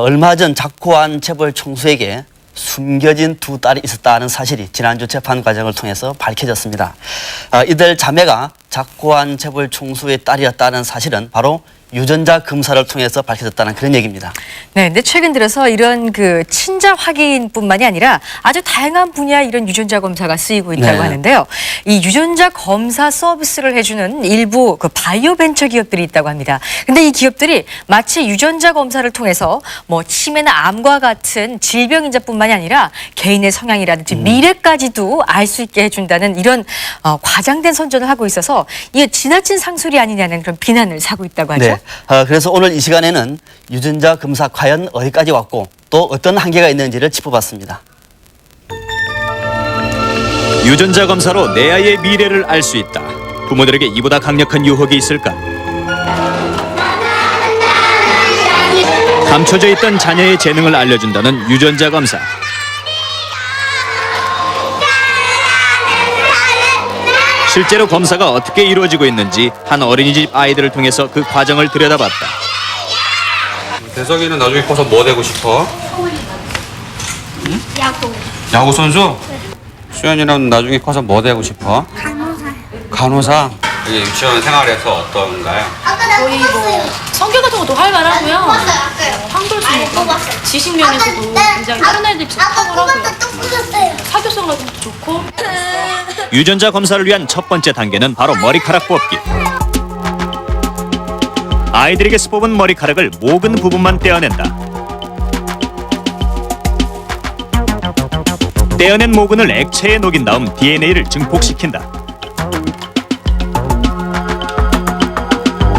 얼마 전 작고한 재벌 총수에게 숨겨진 두 딸이 있었다는 사실이 지난주 재판 과정을 통해서 밝혀졌습니다. 이들 자매가 작고한 재벌 총수의 딸이었다는 사실은 바로 유전자 검사를 통해서 밝혀졌다는 그런 얘기입니다. 네, 근데 최근 들어서 이런 그 친자 확인뿐만이 아니라 아주 다양한 분야의 이런 유전자 검사가 쓰이고 있다고 하는데요. 이 유전자 검사 서비스를 해주는 일부 그 바이오 벤처 기업들이 있다고 합니다. 근데 이 기업들이 마치 유전자 검사를 통해서 뭐 치매나 암과 같은 질병 인자뿐만이 아니라 개인의 성향이라든지 미래까지도 알 수 있게 해준다는 이런 과장된 선전을 하고 있어서 이게 지나친 상술이 아니냐는 그런 비난을 사고 있다고 하죠. 네. 그래서 오늘 이 시간에는 유전자 검사 과연 어디까지 왔고 또 어떤 한계가 있는지를 짚어봤습니다. 유전자 검사로 내 아이의 미래를 알 수 있다. 부모들에게 이보다 강력한 유혹이 있을까? 감춰져 있던 자녀의 재능을 알려준다는 유전자 검사. 실제로 검사가 어떻게 이루어지고 있는지 한 어린이집 아이들을 통해서 그 과정을 들여다봤다. 대석이는 나중에 커서 뭐 되고 싶어? 응? 야구 선수? 네. 수연이는 나중에 커서 뭐 되고 싶어? 간호사. 여기 유치원 생활에서 어떤가요? 거의 뭐 성격 같은 것도 활발하고요. 한글 수업, 지식 면에서도 굉장히 다른 애들처럼 탁월하고요. 사교성 같은 것도 좋고. 유전자 검사를 위한 첫 번째 단계는 바로 머리카락 뽑기. 아이들에게서 뽑은 머리카락을 모근 부분만 떼어낸다. 떼어낸 모근을 액체에 녹인 다음 DNA를 증폭시킨다.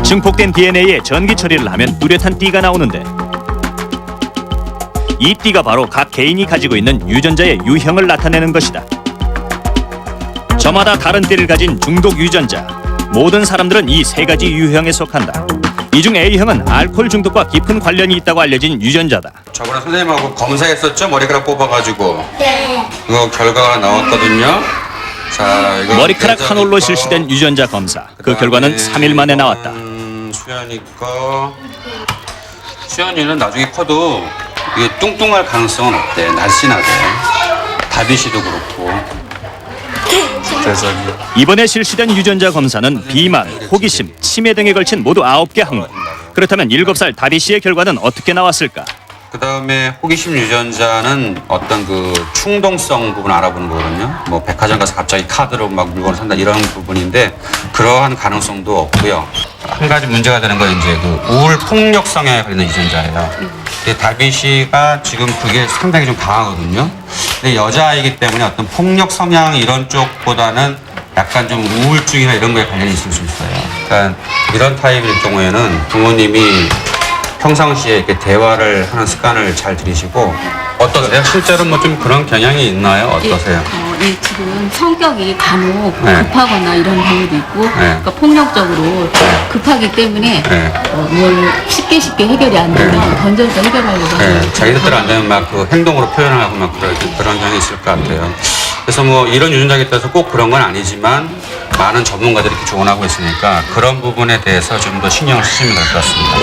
증폭된 DNA에 전기 처리를 하면 뚜렷한 띠가 나오는데 이 띠가 바로 각 개인이 가지고 있는 유전자의 유형을 나타내는 것이다. 저마다 다른 띠를 가진 중독 유전자. 모든 사람들은 이 세 가지 유형에 속한다. 이 중 A형은 알코올 중독과 깊은 관련이 있다고 알려진 유전자다. 저번에 선생님하고 검사했었죠? 머리카락 뽑아가지고. 네. 이거 결과가 나왔거든요. 자, 이거 머리카락 한 올로 실시된 유전자 검사. 그 결과는 3일 만에 나왔다. 수연이 거. 수연이는 나중에 커도 이게 뚱뚱할 가능성은 없대. 날씬하대. 다비씨도 그렇고. 이번에 실시된 유전자 검사는 비만, 호기심, 치매 등에 걸친 모두 9개 항목. 그렇다면 7살 다비 씨의 결과는 어떻게 나왔을까? 그 다음에 호기심 유전자는 어떤 그 충동성 부분 알아보는 거거든요. 뭐 백화점 가서 갑자기 카드로 막 물건을 산다 이런 부분인데 그러한 가능성도 없고요. 한 가지 문제가 되는 건 이제 그 우울 폭력 성향에 관련된 유전자예요. 근데 다비 씨가 지금 그게 상당히 좀 강하거든요. 근데 여자이기 때문에 어떤 폭력 성향 이런 쪽보다는 약간 좀 우울증이나 이런 거에 관련이 있을 수 있어요. 그러니까 이런 타입일 경우에는 부모님이 평상시에 이렇게 대화를 하는 습관을 잘 들이시고 어떠세요? 실제로 뭐 좀 그런 경향이 있나요? 어떠세요? 예, 지금 성격이 간혹 급하거나 이런 경우도 있고 그러니까 폭력적으로 급하기 때문에 뭘 쉽게 해결이 안 되면 던져서 해결하려고 하는 자기 뜻대로 안 되면 막 그 행동으로 표현하고 막 그런 경향이 있을 것 같아요. 그래서 뭐 이런 유전자에 따라서 꼭 그런 건 아니지만 많은 전문가들이 이렇게 조언하고 있으니까 그런 부분에 대해서 좀 더 신경을 쓰시면 될 것 같습니다.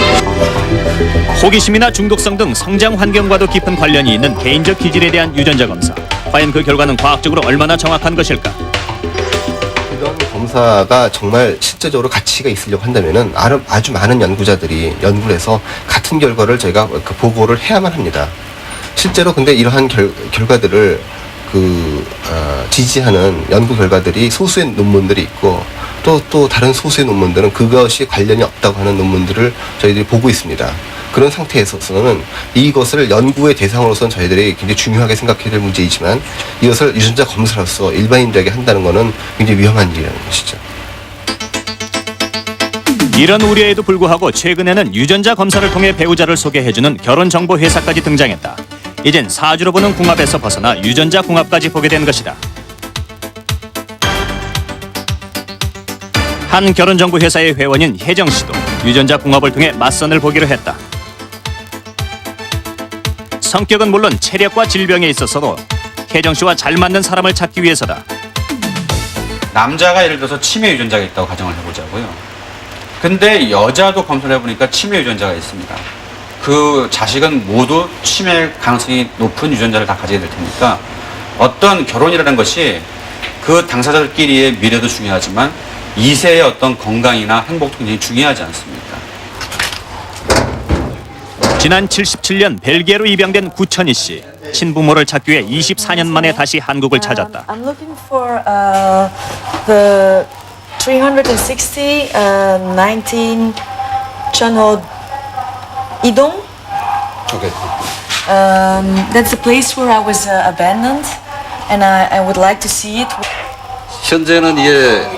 호기심이나 중독성 등 성장 환경과도 깊은 관련이 있는 개인적 기질에 대한 유전자 검사. 과연 그 결과는 과학적으로 얼마나 정확한 것일까? 이런 검사가 정말 실제적으로 가치가 있으려고 한다면은 아주 많은 연구자들이 연구를 해서 같은 결과를 저희가 그 보고를 해야만 합니다. 실제로 근데 이러한 결과들을 지지하는 연구 결과들이 소수의 논문들이 있고 또 다른 소수의 논문들은 그것이 관련이 없다고 하는 논문들을 저희들이 보고 있습니다. 그런 상태에서는 이것을 연구의 대상으로서는 저희들이 굉장히 중요하게 생각해야 될 문제이지만 이것을 유전자 검사로서 일반인들에게 한다는 것은 굉장히 위험한 일이라는 것이죠. 이런 우려에도 불구하고 최근에는 유전자 검사를 통해 배우자를 소개해주는 결혼정보 회사까지 등장했다. 이젠 사주로 보는 궁합에서 벗어나 유전자 궁합까지 보게 된 것이다. 한 결혼정보 회사의 회원인 혜정 씨도 유전자 궁합을 통해 맞선을 보기로 했다. 성격은 물론 체력과 질병에 있어서도 혜정 씨와 잘 맞는 사람을 찾기 위해서다. 남자가 예를 들어서 치매 유전자가 있다고 가정을 해보자고요. 근데 여자도 검사를 해보니까 치매 유전자가 있습니다. 그 자식은 모두 치매 가능성이 높은 유전자를 다 가지게 될 테니까 어떤 결혼이라는 것이 그 당사자들끼리의 미래도 중요하지만 2세의 어떤 건강이나 행복도 굉장히 중요하지 않습니까? 지난 77년 벨기에로 입양된 구천희 씨. 친부모를 찾기 위해 24년 만에 다시 한국을 찾았다. I'm looking for the 360 19 Chonho Idong. Okay. That's the place where I was abandoned, and I would like to see it. 현재는 이게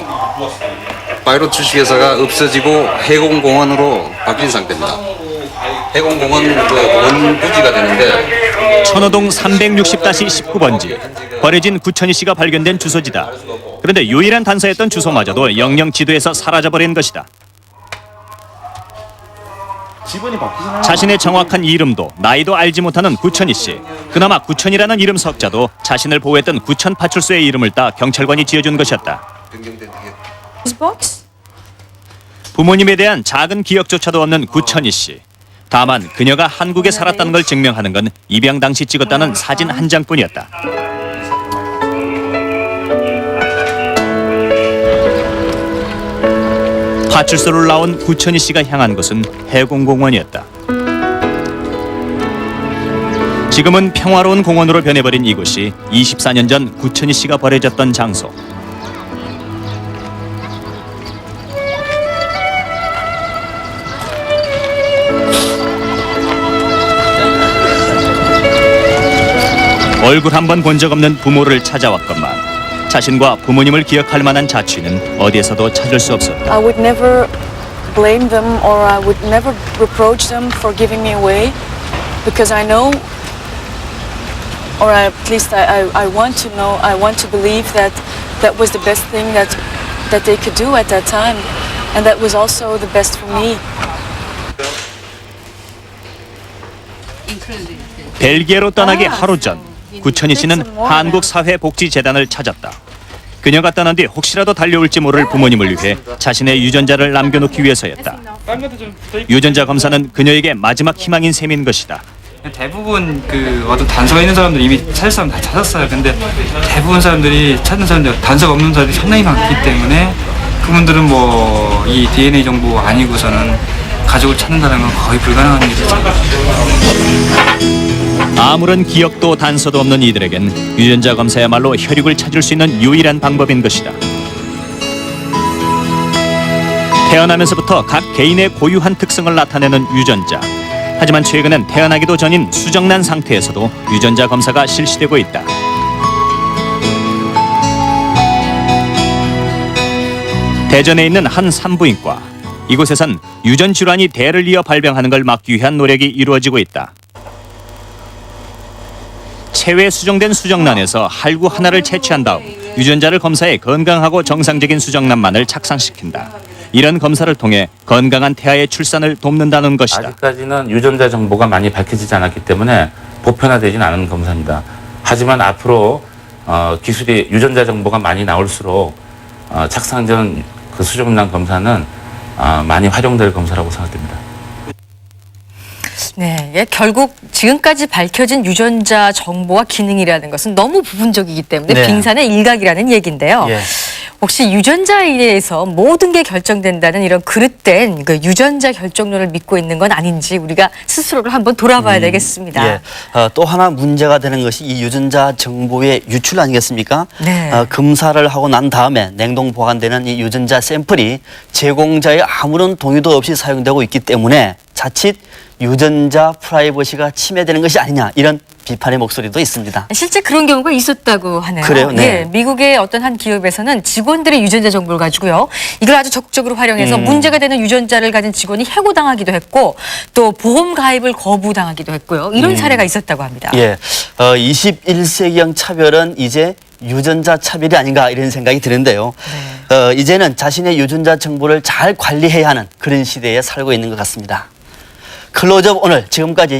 바이오 주식회사가 없어지고 해공공원으로 바뀐 상태입니다. 해공공원 원부지가 되는데 천호동 360-19번지. 버려진 구천희 씨가 발견된 주소지다. 그런데 유일한 단서였던 주소마저도 영영 지도에서 사라져버린 것이다. 자신의 정확한 이름도 나이도 알지 못하는 구천희 씨. 그나마 구천이라는 이름 석자도 자신을 보호했던 구천 파출소의 이름을 따 경찰관이 지어준 것이었다. This box? 부모님에 대한 작은 기억조차도 없는 구천희 씨. 다만 그녀가 한국에 살았다는 걸 증명하는 건 입양 당시 찍었다는 사진 한 장뿐이었다. 파출소를 나온 구천희 씨가 향한 곳은 해공공원이었다. 지금은 평화로운 공원으로 변해버린 이곳이 24년 전 구천희 씨가 버려졌던 장소. 얼굴 한 번 본 적 없는 부모를 찾아왔건만 자신과 부모님을 기억할 만한 자취는 어디에서도 찾을 수 없었다. I would never blame them or I would never reproach them for giving me away because I know, or at least I want to know, I want to believe that that was the best thing that they could do at that time, and that was also the best for me. 벨기에로 떠나기 하루 전 구천희 씨는 한국사회복지재단을 찾았다. 그녀가 떠난 뒤 혹시라도 달려올지 모를 부모님을 위해 자신의 유전자를 남겨놓기 위해서였다. 유전자 검사는 그녀에게 마지막 희망인 셈인 것이다. 대부분 그 어떤 단서가 있는 사람들 이미 찾을 사람 다 찾았어요. 근데 대부분 사람들이 찾는 사람들 단서가 없는 사람들이 상당히 많기 때문에 그분들은 뭐 이 DNA 정보 아니고서는 가족을 찾는다는 건 거의 불가능한 일이죠. 아무런 기억도 단서도 없는 이들에겐 유전자 검사야말로 혈육을 찾을 수 있는 유일한 방법인 것이다. 태어나면서부터 각 개인의 고유한 특성을 나타내는 유전자. 하지만 최근엔 태어나기도 전인 수정란 상태에서도 유전자 검사가 실시되고 있다. 대전에 있는 한 산부인과. 이곳에선 유전 질환이 대를 이어 발병하는 걸 막기 위한 노력이 이루어지고 있다. 체외 수정된 수정란에서 할구 하나를 채취한 다음 유전자를 검사해 건강하고 정상적인 수정란만을 착상시킨다. 이런 검사를 통해 건강한 태아의 출산을 돕는다는 것이다. 아직까지는 유전자 정보가 많이 밝혀지지 않았기 때문에 보편화되진 않은 검사입니다. 하지만 앞으로 기술이 유전자 정보가 많이 나올수록 착상 전 그 수정란 검사는 많이 활용될 검사라고 생각됩니다. 네, 예, 결국 지금까지 밝혀진 유전자 정보와 기능이라는 것은 너무 부분적이기 때문에 네. 빙산의 일각이라는 얘기인데요. 예. 혹시 유전자에 의해서 모든 게 결정된다는 이런 그릇된 그 유전자 결정론을 믿고 있는 건 아닌지 우리가 스스로를 한번 돌아봐야 되겠습니다. 예. 또 하나 문제가 되는 것이 이 유전자 정보의 유출 아니겠습니까? 네. 검사를 하고 난 다음에 냉동 보관되는 이 유전자 샘플이 제공자의 아무런 동의도 없이 사용되고 있기 때문에 자칫 유전자 프라이버시가 침해되는 것이 아니냐 이런 비판의 목소리도 있습니다. 실제 그런 경우가 있었다고 하네요. 그래요? 네. 예, 미국의 어떤 한 기업에서는 직원들의 유전자 정보를 가지고요. 이걸 아주 적극적으로 활용해서 문제가 되는 유전자를 가진 직원이 해고당하기도 했고 또 보험 가입을 거부당하기도 했고요. 이런 사례가 있었다고 합니다. 예. 21세기형 차별은 이제 유전자 차별이 아닌가 이런 생각이 드는데요. 이제는 자신의 유전자 정보를 잘 관리해야 하는 그런 시대에 살고 있는 것 같습니다. 클로즈업 오늘 지금까지